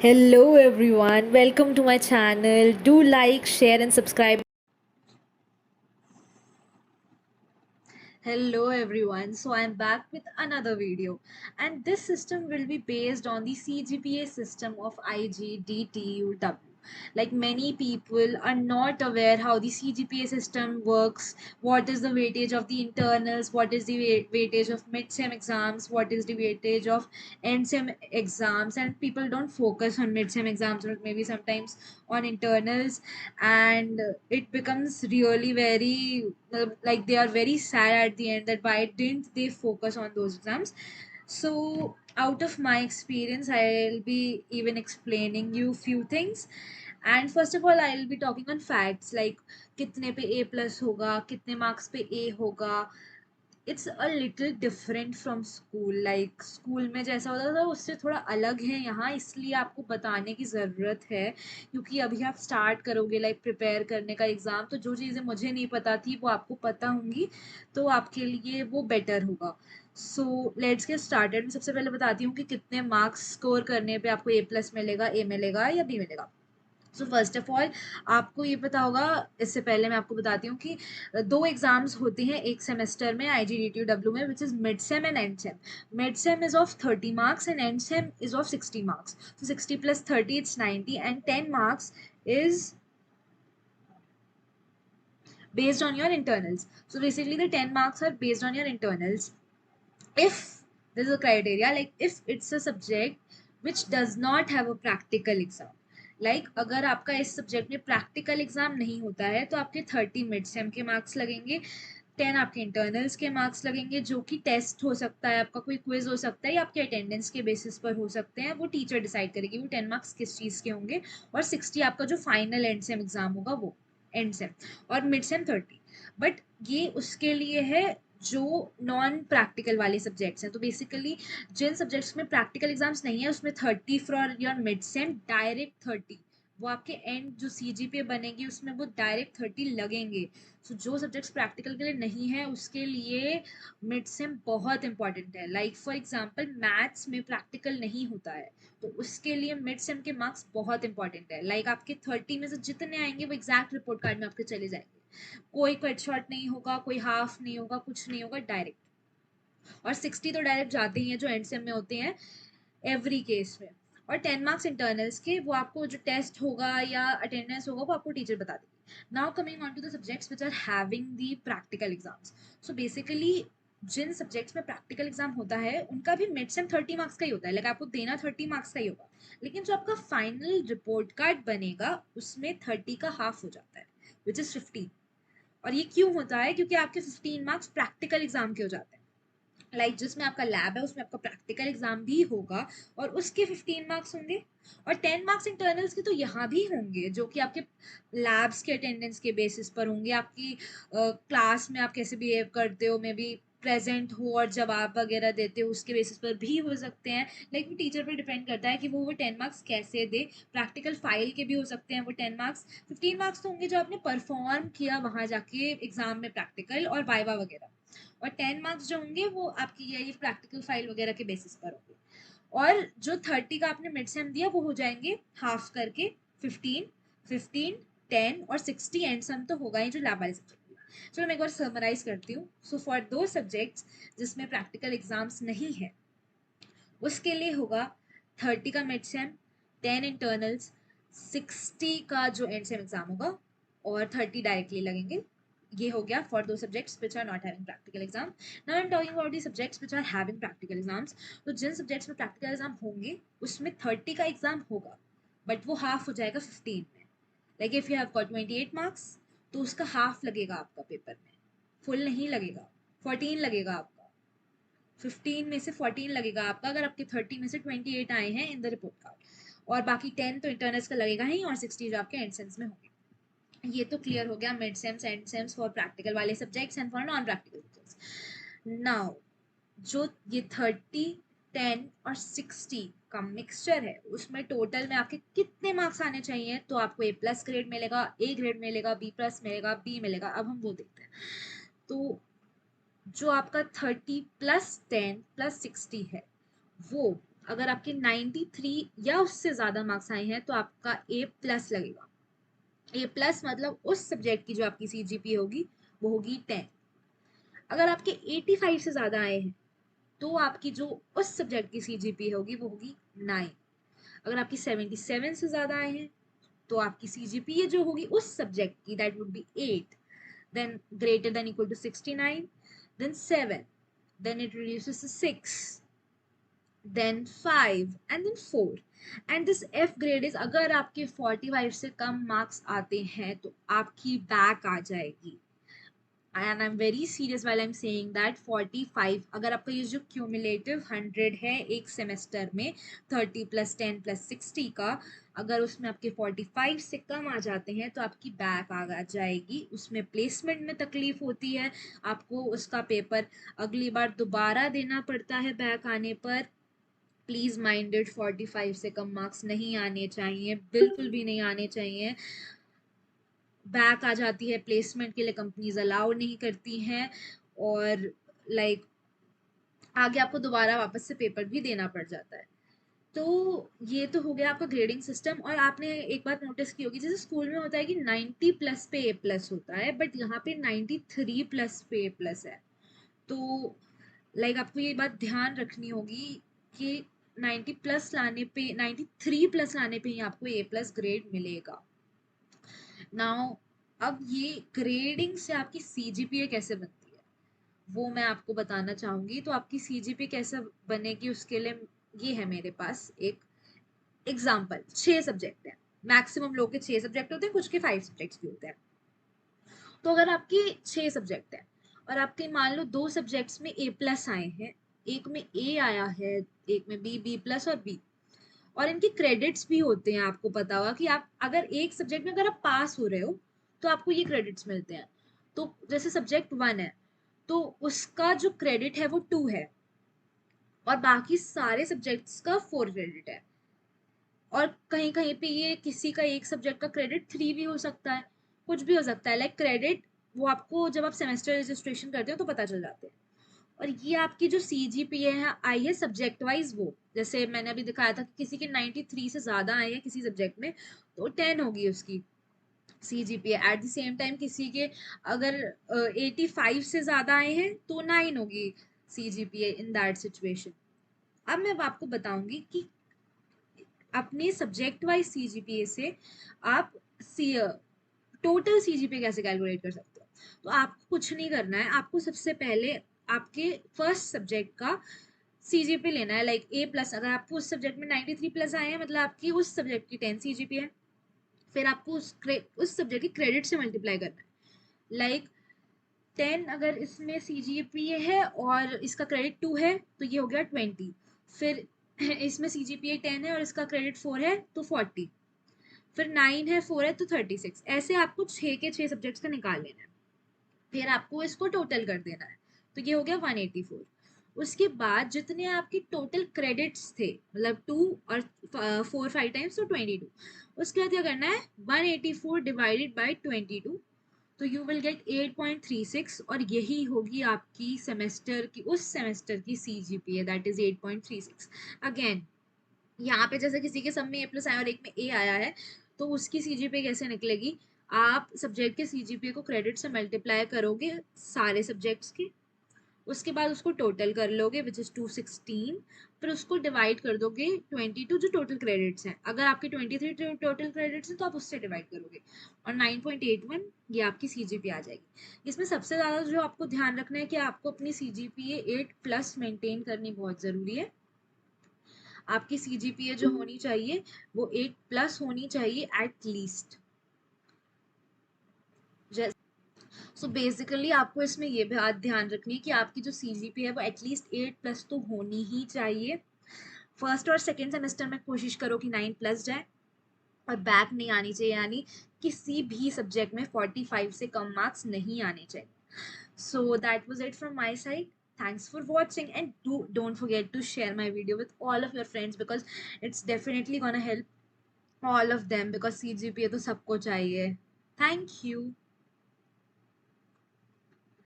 Hello everyone, welcome to my channel. Do like, share and subscribe. Hello everyone, so I'm back with another video, and this system will be based on the CGPA system of IGDTUW. Like, many people are not aware how the CGPA system works, what is the weightage of the internals, what is the weightage of mid-sem exams, what is the weightage of end-sem exams, and people don't focus on mid-sem exams or maybe sometimes on internals, and it becomes really very like they are very sad at the end that why didn't they focus on those exams. So out of my experience, I'll be even explaining you few things. And first of all, I'll be talking on facts like कितने पे A plus होगा, कितने marks पे A होगा. It's a little different from school. Like school में जैसा होता था उससे थोड़ा अलग है यहाँ, इसलिए आपको बताने की ज़रूरत है क्योंकि अभी आप स्टार्ट करोगे लाइक प्रिपेयर करने का एग्ज़ाम, तो जो चीज़ें मुझे नहीं पता थी वो आपको पता होंगी, तो आपके लिए वो बेटर होगा. So let's get started. मैं सबसे पहले बताती हूँ कि कितने मार्क्स स्कोर करने पे आपको ए प्लस मिलेगा, ए मिलेगा या बी मिलेगा. सो फर्स्ट ऑफ ऑल, आपको ये पता होगा, इससे पहले मैं आपको बताती हूँ कि दो एग्जाम्स होते हैं एक सेमेस्टर में IGDTUW में, which is mid sem and and same. Mid sem is of 30 marks and and same is of 60 marks. So 60 plus 30 it's 90 and 10 marks is based on your internals. So basically the 10 marks are based on your internals. If there is a criteria, like if it's a subject which does not have a practical exam, like अगर आपका इस subject में practical exam नहीं होता है तो आपके 30 mid sem के मार्क्स लगेंगे, 10 आपके इंटरनल्स के मार्क्स लगेंगे, जो कि टेस्ट हो सकता है, आपका कोई क्विज हो सकता है या आपके अटेंडेंस के बेसिस पर हो सकते हैं, वो टीचर डिसाइड करेगी वो 10 मार्क्स किस चीज़ के होंगे. और 60 आपका जो फाइनल एंड सेम एग्जाम होगा वो एंड सेम. और मिड सेम 30. बट ये उसके लिए है जो नॉन प्रैक्टिकल वाले सब्जेक्ट्स हैं. तो बेसिकली जिन सब्जेक्ट्स में प्रैक्टिकल एग्जाम्स नहीं है उसमें 30 for your mid sem, direct 30. वो आपके एंड जो CGPA बनेगी उसमें वो डायरेक्ट 30 लगेंगे. सो जो सब्जेक्ट्स प्रैक्टिकल के लिए नहीं है उसके लिए मिड सेम बहुत इंपॉर्टेंट है. लाइक फॉर एग्जाम्पल मैथ्स में प्रैक्टिकल नहीं होता है तो उसके लिए मिड सेम के मार्क्स बहुत इंपॉर्टेंट है. लाइक आपके 30 में से जितने आएंगे वो एग्जैक्ट रिपोर्ट कार्ड में आपके चले जाएंगे. कोई कट शॉट नहीं होगा, कोई हाफ नहीं होगा, कुछ नहीं होगा, डायरेक्ट. और 60 तो डायरेक्ट जाते ही हैं जो एंड सेम में होते हैं एवरी केस में. और 10 मार्क्स इंटरनल्स के वो आपको जो टेस्ट होगा या अटेंडेंस होगा वो आपको टीचर बता देगी. Now coming on to the subjects which are having the practical exams. So basically जिन सब्जेक्ट्स में प्रैक्टिकल एग्जाम होता है उनका भी मिड सेम 30 मार्क्स का ही होता है. लाइक आपको देना 30 मार्क्स का ही होगा, लेकिन जो आपका फाइनल रिपोर्ट कार्ड बनेगा उसमें 30 का हाफ हो जाता है, विच इज 15. और ये क्यों होता है? क्योंकि आपके 15 मार्क्स प्रैक्टिकल एग्जाम के हो जाते हैं. लाइक जिसमें आपका लैब है उसमें आपका प्रैक्टिकल एग्जाम भी होगा और उसके 15 मार्क्स होंगे. और 10 मार्क्स इंटरनल्स के तो यहाँ भी होंगे जो कि आपके लैब्स के अटेंडेंस के बेसिस पर होंगे. आपकी क्लास में आप कैसे बिहेव करते हो, मे बी प्रेजेंट हो और जवाब वगैरह देते हो, उसके बेसिस पर भी हो सकते हैं. लाइक वो टीचर पर डिपेंड करता है कि वो 10 मार्क्स कैसे दे. प्रैक्टिकल फाइल के भी हो सकते हैं वो 10 मार्क्स. 15 मार्क्स तो होंगे जो आपने परफॉर्म किया वहां जाके एग्जाम में, प्रैक्टिकल और वाइवा वगैरह. और 10 मार्क्स जो होंगे वो आपकी यही प्रैक्टिकल फाइल वगैरह के बेसिस पर होंगे. और जो 30 का आपने मिड सेम दिया वो हो जाएंगे हाफ करके 15, 15, 10 और 60 एंड सम तो होगा ही जो लैब वाले सब्जेक्ट. चलो मैं एक बार समराइज करती हूँ. सो फॉर दो सब्जेक्ट्स जिसमें प्रैक्टिकल एग्जाम्स नहीं है उसके लिए होगा 30 का मिड सेम, 10 इंटरनल्स, 60 का जो एंड सेम एग्जाम होगा और 30 डायरेक्टली लगेंगे. ये हो गया for those subjects which are not having practical exam. Now I am talking about the subjects which are having practical exams. तो जिन सब्जेक्ट्स में प्रैक्टिकल एग्जाम होंगे उसमें 30 का एग्जाम होगा, बट वो हाफ हो जाएगा 15 में. Like if you have got 28 marks तो उसका हाफ लगेगा आपका पेपर में, फुल नहीं लगेगा. 14 लगेगा आपका, 15 में से 14 लगेगा आपका अगर आपके 30 में से 28 आए हैं इन द रिपोर्ट कार्ड. और बाकी 10 तो इंटरनल्स का लगेगा ही और 60 जो आपके एंड सेम्स में होंगे. ये तो क्लियर हो गया mid sems and sems for practical वाले subjects and for non practical subjects. Now जो ये 30, 10 और 60 का मिक्सचर है उसमें टोटल में आपके कितने मार्क्स आने चाहिए. तो आपको ए प्लस ग्रेड मिलेगा, ए ग्रेड मिलेगा, बी प्लस मिलेगा, बी मिलेगा. अब हम वो देखते हैं. तो जो आपका 30 प्लस 10 प्लस 60 है वो अगर आपके 93 या उससे ज़्यादा मार्क्स आए हैं तो आपका A+ लगेगा। A+ मतलब उस सब्जेक्ट की जो आपकी CGPA होगी वो होगी 10। अगर आपके 85 से ज़्यादा आए हैं तो आपकी जो उस सब्जेक्ट की CGPA होगी वो होगी 9। अगर आपकी 77 से ज़्यादा आए हैं तो आपकी CGPA जो होगी उस सब्जेक्ट की that would be 8, then greater than equal to 69, then 7, then it reduces to 6, then 5 and then 4। and this F grade is अगर आपके 45 से कम मार्क्स आते हैं तो आपकी बैक आ जाएगी। and I'm very serious while I'm saying that 45 अगर आपका ये जो क्यूमुलेटिव 100 है एक सेमेस्टर में 30 + 10 + 60 का, अगर उसमें आपके 45 से कम आ जाते हैं तो आपकी बैक आ जाएगी। उसमें प्लेसमेंट में तकलीफ होती है, आपको उसका पेपर अगली बार दोबारा देना पड़ता है बैक आने पर। प्लीज माइंडेड 45 से कम मार्क्स नहीं आने चाहिए, बिल्कुल भी नहीं आने चाहिए। बैक आ जाती है प्लेसमेंट के लिए, कंपनीज अलाउ नहीं करती हैं, और लाइक आगे आपको दोबारा वापस से पेपर भी देना पड़ जाता है। तो ये तो हो गया आपका ग्रेडिंग सिस्टम। और आपने एक बात नोटिस की होगी, जैसे स्कूल में होता है कि 90+ पे A+ होता है, बट यहाँ पे 93+ पे A+ है। तो लाइक आपको ये बात ध्यान रखनी होगी कि 90+ लाने पे, 93+ लाने पे ही आपको A+ ग्रेड मिलेगा। नाउ अब ये ग्रेडिंग से आपकी CGPA कैसे बनती है वो मैं आपको बताना चाहूंगी। तो आपकी CGPA कैसे बनेगी उसके लिए ये है मेरे पास एक एग्जाम्पल। 6 सब्जेक्ट है, मैक्सिमम लोग के 6 सब्जेक्ट होते हैं, कुछ के 5 सब्जेक्ट्स भी होते हैं। तो अगर आपकी 6 सब्जेक्ट है और आपके मान लो 2 सब्जेक्ट्स में A+ आए हैं, एक में A आया है, एक में B+ और B, और इनके क्रेडिट्स भी होते हैं। आपको पता होगा कि आप अगर एक सब्जेक्ट में अगर आप पास हो रहे हो तो आपको ये क्रेडिट्स मिलते हैं। तो जैसे सब्जेक्ट 1 है तो उसका जो क्रेडिट है वो 2 है, और बाकी सारे सब्जेक्ट्स का 4 क्रेडिट है। और कहीं कहीं पे ये किसी का एक सब्जेक्ट का क्रेडिट 3 भी हो सकता है, कुछ भी हो सकता है। लाइक क्रेडिट वो आपको जब आप सेमेस्टर रजिस्ट्रेशन करते हो तो पता चल जाते हैं। और ये आपकी जो CGPA है आई है सब्जेक्ट वाइज, वो जैसे मैंने अभी दिखाया था कि किसी के 93 से ज्यादा आए हैं किसी सब्जेक्ट में तो 10 होगी उसकी CGPA। At the same time किसी के अगर 85 से ज्यादा आए हैं तो 9 होगी CGPA इन दैट सिचुएशन। अब मैं आपको बताऊंगी कि अपने सब्जेक्ट वाइज CGPA से आप टोटल CGPA कैसे कैलकुलेट कर सकते हो। तो आपको कुछ नहीं करना है, आपको सबसे पहले आपके फर्स्ट सब्जेक्ट का CGPA लेना है। लाइक A+, अगर आपको उस सब्जेक्ट में 93+ आए हैं मतलब आपकी उस सब्जेक्ट की 10 CGPA है। फिर आपको उस सब्जेक्ट की क्रेडिट से मल्टीप्लाई करना है। लाइक 10 अगर इसमें CGPA है और इसका क्रेडिट 2 है तो ये हो गया 20। फिर इसमें CGPA 10 है और इसका क्रेडिट 4 है तो 40। फिर 9 है, 4 है तो 36। ऐसे आपको 6 के 6 सब्जेक्ट्स का निकाल लेना है, फिर आपको इसको टोटल कर देना है। तो ये हो गया 184। उसके बाद जितने आपके टोटल क्रेडिट्स थे मतलब 2 और 4 5 टाइम्स तो 22, उसके बाद क्या करना है 184 डिवाइडेड बाय 22, तो यू विल गेट 8.36, और यही होगी आपकी सेमेस्टर की उस सेमेस्टर की CGPA दैट इज 8.36। अगेन यहाँ पे जैसे किसी के सब में A+ आया और एक में A आया है तो उसकी CGPA कैसे निकलेगी, आप सब्जेक्ट के CGPA को क्रेडिट से मल्टीप्लाई करोगे सारे सब्जेक्ट्स के, उसके बाद उसको टोटल कर लोगे विच इज 216, फिर उसको डिवाइड कर दोगे 22 जो टोटल क्रेडिट्स हैं। अगर आपके 23 टोटल क्रेडिट्स हैं तो आप उससे डिवाइड करोगे, और 9.81 ये आपकी CGPA आ जाएगी। इसमें सबसे ज़्यादा जो आपको ध्यान रखना है कि आपको अपनी CGPA 8+ मेंटेन करनी बहुत ज़रूरी है। आपकी CGPA जो होनी चाहिए वो 8+ होनी चाहिए एट लीस्ट। सो बेसिकली आपको इसमें ये बात ध्यान रखनी है कि आपकी जो CGPA है वो एटलीस्ट 8+ तो होनी ही चाहिए। फर्स्ट और सेकेंड सेमेस्टर में कोशिश करो कि 9+ जाए, और बैक नहीं आनी चाहिए, यानी किसी भी सब्जेक्ट में 45 से कम मार्क्स नहीं आने चाहिए। So that was it from my side. Thanks for watching, and don't forget to share my video with all of your friends because it's definitely gonna help all of them because CGPA तो सबको चाहिए। Thank you.